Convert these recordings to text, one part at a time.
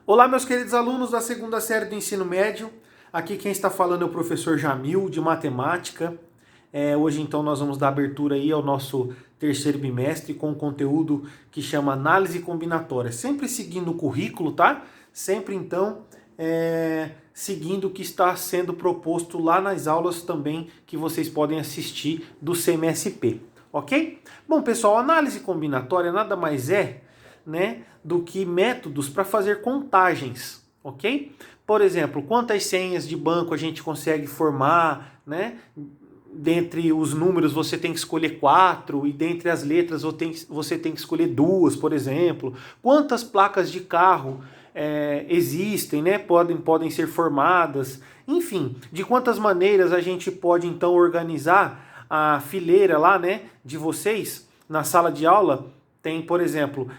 Olá, meus queridos alunos da segunda série do ensino médio. Aqui quem está falando é o professor Jamil, de matemática. Hoje, então, nós vamos dar abertura aí ao nosso terceiro bimestre com um conteúdo que chama Análise Combinatória. Sempre seguindo o currículo, tá? Sempre, então, seguindo o que está sendo proposto lá nas aulas também que vocês podem assistir do CMSP, ok? Bom, pessoal, análise combinatória nada mais é, né, do que métodos para fazer contagens, ok? Por exemplo, quantas senhas de banco a gente consegue formar, né? Dentre os números você tem que escolher 4 e dentre as letras você tem que escolher 2, por exemplo. Quantas placas de carro existem, né? Podem ser formadas. Enfim, de quantas maneiras a gente pode então organizar a fileira lá, né, de vocês na sala de aula. Tem, por exemplo,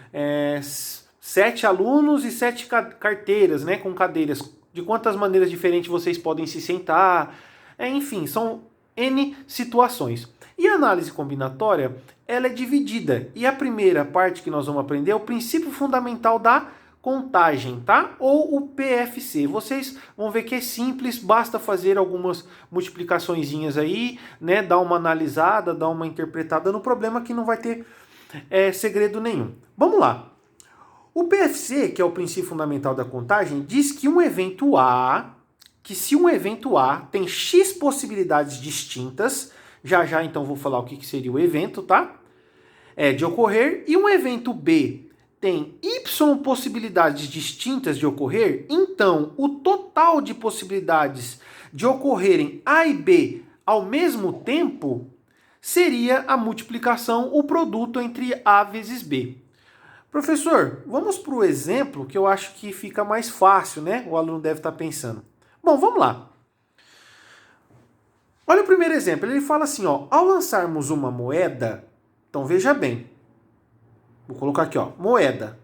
7 alunos e 7 carteiras, né, com cadeiras. De quantas maneiras diferentes vocês podem se sentar. Enfim, são N situações. E a análise combinatória, ela é dividida. E a primeira parte que nós vamos aprender é o princípio fundamental da contagem, tá? Ou o PFC. Vocês vão ver que é simples, basta fazer algumas multiplicaçõezinhas aí, né? Dar uma analisada, dar uma interpretada no problema que não vai ter segredo nenhum. Vamos lá. O PFC, que é o princípio fundamental da contagem, diz que se um evento A tem X possibilidades distintas, já então vou falar o que seria o evento, tá? De ocorrer, e um evento B tem Y possibilidades distintas de ocorrer, então o total de possibilidades de ocorrerem A e B ao mesmo tempo seria a multiplicação, o produto entre A vezes B. Professor, vamos para o exemplo que eu acho que fica mais fácil, né? O aluno deve estar pensando. Bom, vamos lá. Olha o primeiro exemplo. Ele fala assim, ó, ao lançarmos uma moeda, então veja bem. Vou colocar aqui, ó, moeda.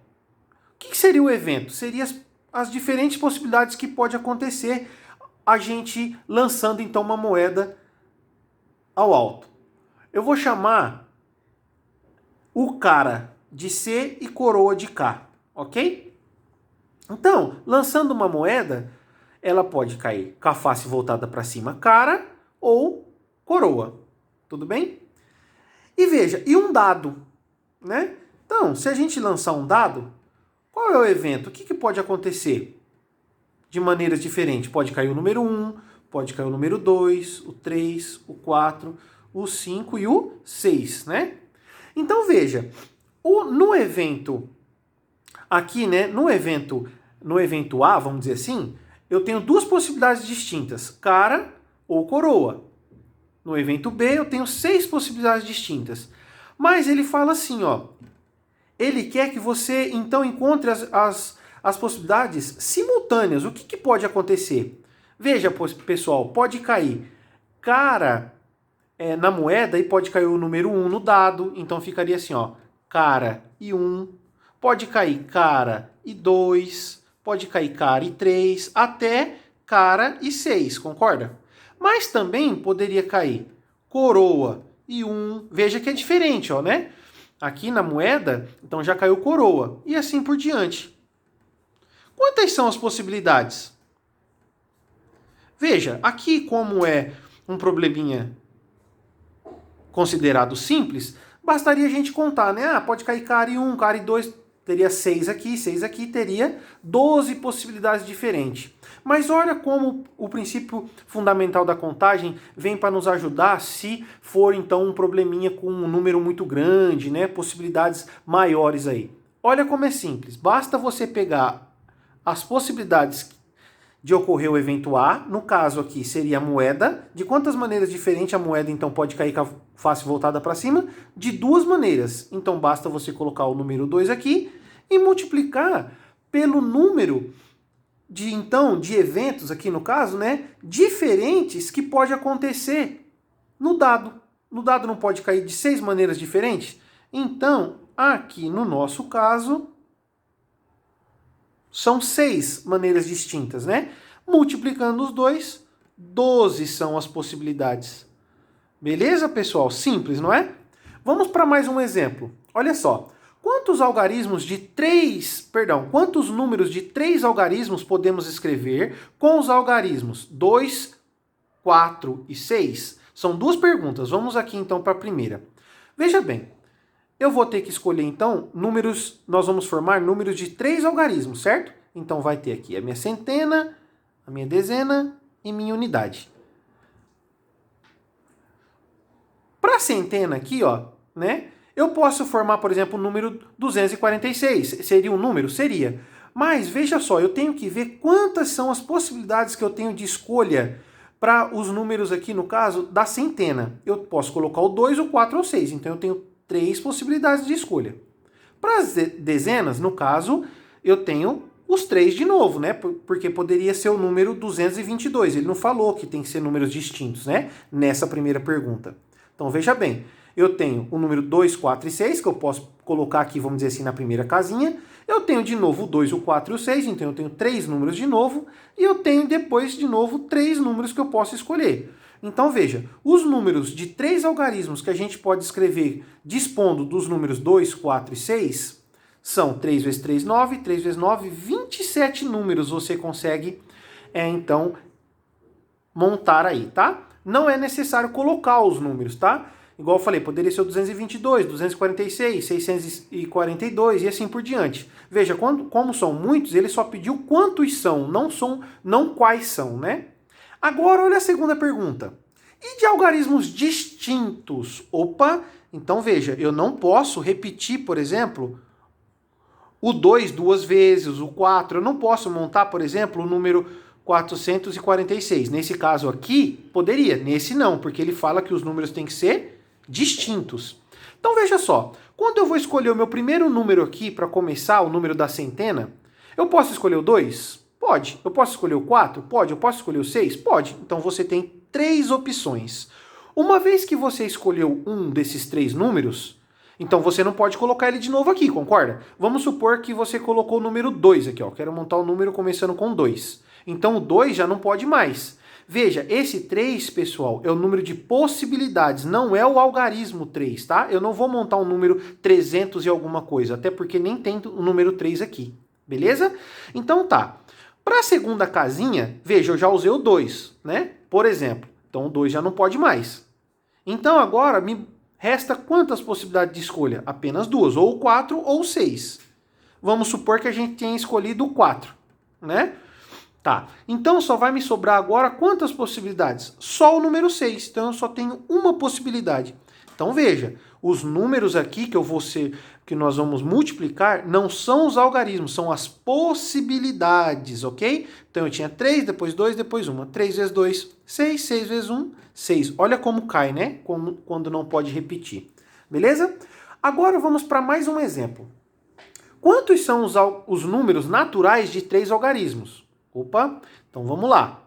O que seria o evento? Seria as diferentes possibilidades que pode acontecer a gente lançando então uma moeda ao alto. Eu vou chamar o cara de C e coroa de K, ok? Então, lançando uma moeda, ela pode cair com a face voltada para cima, cara, ou coroa, tudo bem? E veja, e um dado, né? Então, se a gente lançar um dado, qual é o evento? O que pode acontecer? De maneiras diferentes. Pode cair o número 1, pode cair o número 2, o 3, o 4, o 5 e o 6, né? Então veja, no evento aqui, né, no evento A, vamos dizer assim, eu tenho duas possibilidades distintas, cara ou coroa. No evento B, eu tenho 6 possibilidades distintas. Mas ele fala assim, ó, ele quer que você, então, encontre as possibilidades simultâneas. O que pode acontecer? Veja, pessoal, pode cair cara na moeda e pode cair o número 1 no dado. Então, ficaria assim, ó, cara e 1. Pode cair cara e 2. Pode cair cara e 3. Até cara e 6, concorda? Mas também poderia cair coroa e 1. Veja que é diferente, ó, né? Aqui na moeda, então já caiu coroa. E assim por diante. Quantas são as possibilidades? Veja, aqui como é um probleminha considerado simples, bastaria a gente contar, né? Pode cair cara e 1, cara e 2, teria 6 aqui, teria 12 possibilidades diferentes. Mas olha como o princípio fundamental da contagem vem para nos ajudar se for então um probleminha com um número muito grande, né? Possibilidades maiores aí. Olha como é simples, basta você pegar as possibilidades de ocorrer o evento A, no caso aqui seria a moeda. De quantas maneiras diferentes a moeda então pode cair com a face voltada para cima? De 2 maneiras. Então basta você colocar o número 2 aqui e multiplicar pelo número de eventos aqui no caso, né, diferentes que pode acontecer no dado. No dado não pode cair de 6 maneiras diferentes? Então, aqui no nosso caso, são 6 maneiras distintas, né? Multiplicando os dois, 12 são as possibilidades. Beleza, pessoal? Simples, não é? Vamos para mais um exemplo. Olha só. Quantos números de 3 algarismos podemos escrever com os algarismos 2, 4 e 6? São duas perguntas. Vamos aqui então para a primeira. Veja bem, eu vou ter que escolher então números, nós vamos formar números de 3 algarismos, certo? Então vai ter aqui a minha centena, a minha dezena e minha unidade. Para a centena aqui, ó, né? Eu posso formar, por exemplo, o número 246. Seria um número? Seria. Mas veja só, eu tenho que ver quantas são as possibilidades que eu tenho de escolha para os números aqui, no caso, da centena. Eu posso colocar o 2, o 4 ou o 6. Então eu tenho 3 possibilidades de escolha. Para as dezenas, no caso, eu tenho os 3 de novo, né? Porque poderia ser o número 222. Ele não falou que tem que ser números distintos, né? Nessa primeira pergunta. Então veja bem, eu tenho o número 2, 4 e 6, que eu posso colocar aqui, vamos dizer assim, na primeira casinha. Eu tenho de novo o 2, o 4 e o 6, então eu tenho 3 números de novo. E eu tenho depois, de novo, 3 números que eu posso escolher. Então veja, os números de 3 algarismos que a gente pode escrever dispondo dos números 2, 4 e 6 são 3 vezes 3, 9, 3 vezes 9, 27 números você consegue, então, montar aí, tá? Não é necessário colocar os números, tá? Igual eu falei, poderia ser o 222, 246, 642 e assim por diante. Veja, como são muitos, ele só pediu quantos são, não quais são, né? Agora, olha a segunda pergunta. E de algarismos distintos? Opa, então veja, eu não posso repetir, por exemplo, o 2 duas vezes, o 4. Eu não posso montar, por exemplo, o número 446. Nesse caso aqui, poderia. Nesse não, porque ele fala que os números têm que ser distintos. Então veja só, quando eu vou escolher o meu primeiro número aqui para começar, o número da centena, eu posso escolher o 2? Pode. Eu posso escolher o 4? Pode. Eu posso escolher o 6? Pode. Então você tem 3 opções. Uma vez que você escolheu um desses 3 números, então você não pode colocar ele de novo aqui, concorda? Vamos supor que você colocou o número 2 aqui, ó. Quero montar o número começando com 2. Então o 2 já não pode mais. Veja, esse 3, pessoal, é o número de possibilidades, não é o algarismo 3, tá? Eu não vou montar um número 300 e alguma coisa, até porque nem tem o número 3 aqui, beleza? Então tá. Para a segunda casinha, veja, eu já usei o 2, né? Por exemplo. Então o 2 já não pode mais. Então agora me resta quantas possibilidades de escolha? Apenas 2, ou o 4 ou o 6. Vamos supor que a gente tenha escolhido o 4, né? Tá, então só vai me sobrar agora quantas possibilidades? Só o número 6, então eu só tenho uma possibilidade. Então veja, os números aqui que nós vamos multiplicar não são os algarismos, são as possibilidades, ok? Então eu tinha 3, depois 2, depois 1. 3 vezes 2, 6, 6 vezes 1, 6. Olha como cai, né? Quando não pode repetir. Beleza? Agora vamos para mais um exemplo. Quantos são os números naturais de 3 algarismos? Opa, então vamos lá.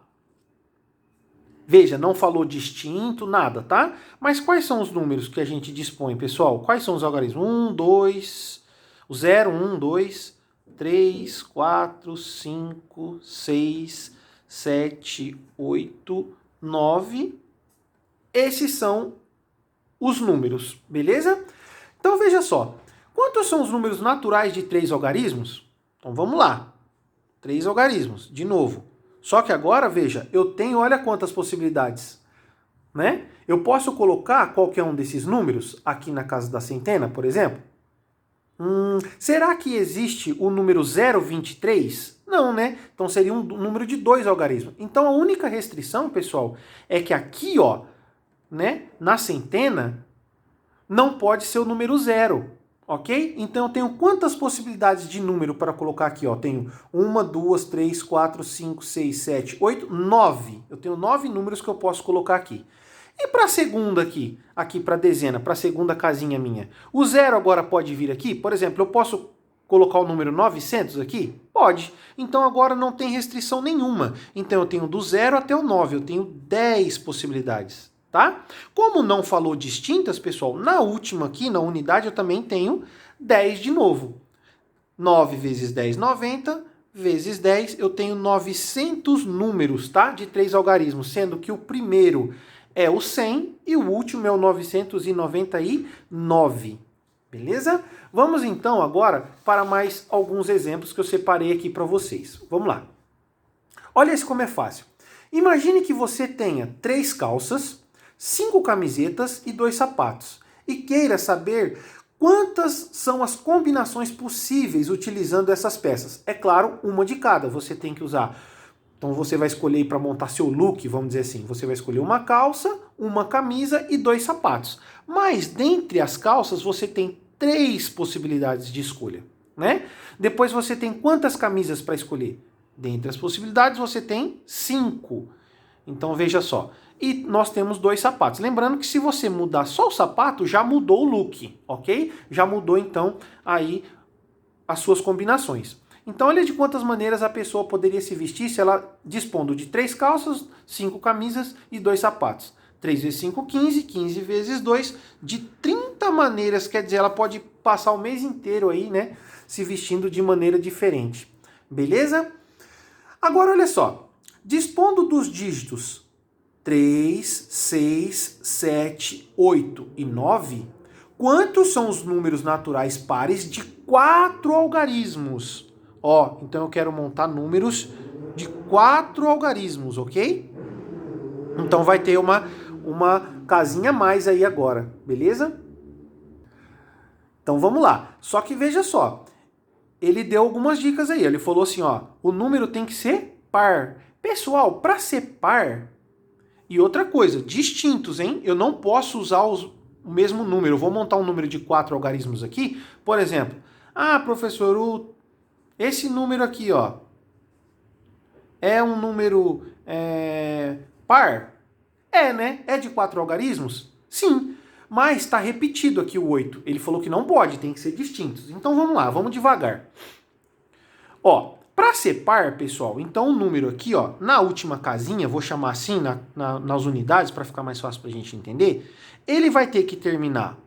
Veja, não falou distinto, nada, tá? Mas quais são os números que a gente dispõe, pessoal? Quais são os algarismos? 1, 2, o 0, 1, 2, 3, 4, 5, 6, 7, 8, 9. Esses são os números, beleza? Então veja só, quantos são os números naturais de 3 algarismos? Então vamos lá. 3 algarismos, de novo. Só que agora, veja, eu tenho, olha quantas possibilidades, né? Eu posso colocar qualquer um desses números aqui na casa da centena, por exemplo? Será que existe o número 023? Não, né? Então seria um número de 2 algarismos. Então a única restrição, pessoal, é que aqui, ó, né, na centena, não pode ser o número 0. Ok? Então eu tenho quantas possibilidades de número para colocar aqui? Ó? Tenho 1, 2, 3, 4, 5, 6, 7, 8, 9. Eu tenho 9 números que eu posso colocar aqui. E para a segunda aqui para a dezena, para a segunda casinha minha, o 0 agora pode vir aqui? Por exemplo, eu posso colocar o número 900 aqui? Pode. Então agora não tem restrição nenhuma. Então eu tenho do 0 até o 9, eu tenho 10 possibilidades. Tá? Como não falou distintas, pessoal, na última aqui, na unidade, eu também tenho 10 de novo. 9 vezes 10, 90, vezes 10, eu tenho 900 números, tá? De 3 algarismos, sendo que o primeiro é o 100 e o último é o 999. Beleza? Vamos então agora para mais alguns exemplos que eu separei aqui para vocês. Vamos lá. Olha esse como é fácil. Imagine que você tenha 3 calças, 5 camisetas e 2 sapatos. E queira saber quantas são as combinações possíveis utilizando essas peças. É claro, uma de cada. Você tem que usar. Então você vai escolher para montar seu look, vamos dizer assim. Você vai escolher uma calça, uma camisa e 2 sapatos. Mas dentre as calças você tem 3 possibilidades de escolha, né? Depois você tem quantas camisas para escolher? Dentre as possibilidades você tem 5. Então veja só. E nós temos 2 sapatos. Lembrando que se você mudar só o sapato, já mudou o look, ok? Já mudou então aí as suas combinações. Então olha de quantas maneiras a pessoa poderia se vestir se ela dispondo de 3 calças, 5 camisas e 2 sapatos. 3 vezes 5, 15, 15 vezes 2, de 30 maneiras, quer dizer, ela pode passar o mês inteiro aí, né, se vestindo de maneira diferente. Beleza? Agora olha só, dispondo dos dígitos 3, 6, 7, 8 e 9, quantos são os números naturais pares de 4 algarismos? Ó, então eu quero montar números de 4 algarismos, ok? Então vai ter uma casinha a mais aí agora, beleza? Então vamos lá. Só que veja só, ele deu algumas dicas aí. Ele falou assim, ó, o número tem que ser par. Pessoal, para ser par, e outra coisa, distintos, hein? Eu não posso usar o mesmo número. Eu vou montar um número de 4 algarismos aqui. Por exemplo, professor, esse número aqui, ó, é um número par? É, né? É de 4 algarismos? Sim. Mas está repetido aqui o 8. Ele falou que não pode, tem que ser distintos. Então vamos lá, vamos devagar. Ó, para ser par, pessoal, então o número aqui, ó, na última casinha, vou chamar assim nas unidades para ficar mais fácil para a gente entender, ele vai ter que terminar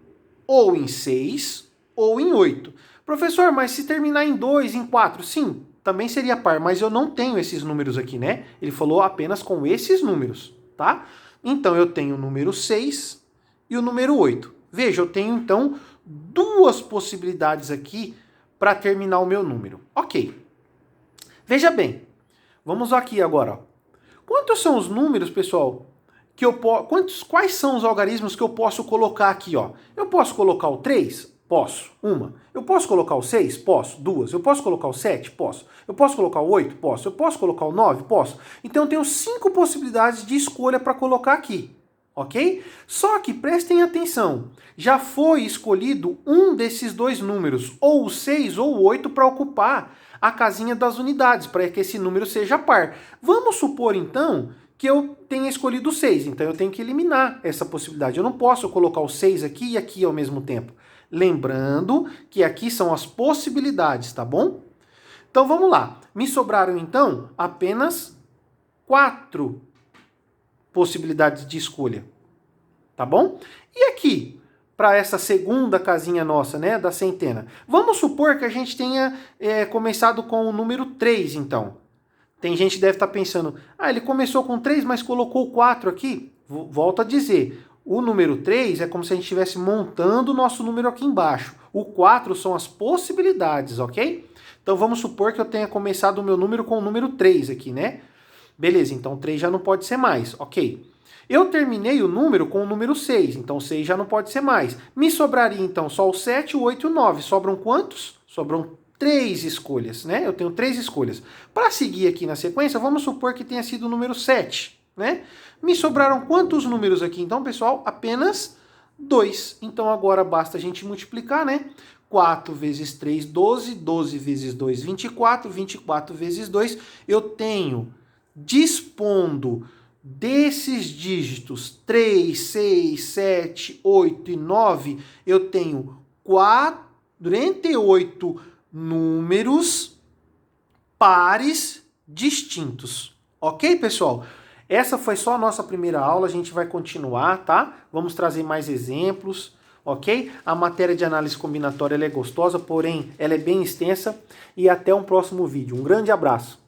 ou em 6 ou em 8. Professor, mas se terminar em 2, em 4, sim, também seria par, mas eu não tenho esses números aqui, né? Ele falou apenas com esses números, tá? Então eu tenho o número 6 e o número 8. Veja, eu tenho então 2 possibilidades aqui para terminar o meu número. Ok. Veja bem, vamos aqui agora. Ó. Quantos são os números, pessoal, que eu quais são os algarismos que eu posso colocar aqui? Ó? Eu posso colocar o 3? Posso. 1. Eu posso colocar o 6? Posso. 2. Eu posso colocar o 7? Posso. Eu posso colocar o 8? Posso. Eu posso colocar o 9? Posso. Então eu tenho 5 possibilidades de escolha para colocar aqui. Ok? Só que prestem atenção. Já foi escolhido um desses 2 números, ou o 6 ou o 8, para ocupar a casinha das unidades, para que esse número seja par. Vamos supor então que eu tenha escolhido o 6, então eu tenho que eliminar essa possibilidade. Eu não posso colocar o 6 aqui e aqui ao mesmo tempo. Lembrando que aqui são as possibilidades, tá bom? Então vamos lá. Me sobraram então apenas 4 possibilidades de escolha, tá bom? E aqui, para essa segunda casinha nossa, né, da centena, vamos supor que a gente tenha começado com o número 3, então. Tem gente que deve estar pensando, ele começou com 3, mas colocou 4 aqui. Volto a dizer, o número 3 é como se a gente estivesse montando o nosso número aqui embaixo. O 4 são as possibilidades, ok? Então vamos supor que eu tenha começado o meu número com o número 3 aqui, né? Beleza, então 3 já não pode ser mais, ok. Eu terminei o número com o número 6, então 6 já não pode ser mais. Me sobraria então só o 7, o 8 e o 9. Sobram quantos? Sobram 3 escolhas, né? Eu tenho 3 escolhas. Para seguir aqui na sequência, vamos supor que tenha sido o número 7, né? Me sobraram quantos números aqui? Então, pessoal, apenas 2. Então agora basta a gente multiplicar, né? 4 vezes 3, 12. 12 vezes 2, 24. 24 vezes 2, eu tenho... dispondo desses dígitos 3, 6, 7, 8 e 9, eu tenho 48 números pares distintos. Ok, pessoal? Essa foi só a nossa primeira aula, a gente vai continuar, tá? Vamos trazer mais exemplos, ok? A matéria de análise combinatória ela é gostosa, porém ela é bem extensa. E até um próximo vídeo. Um grande abraço!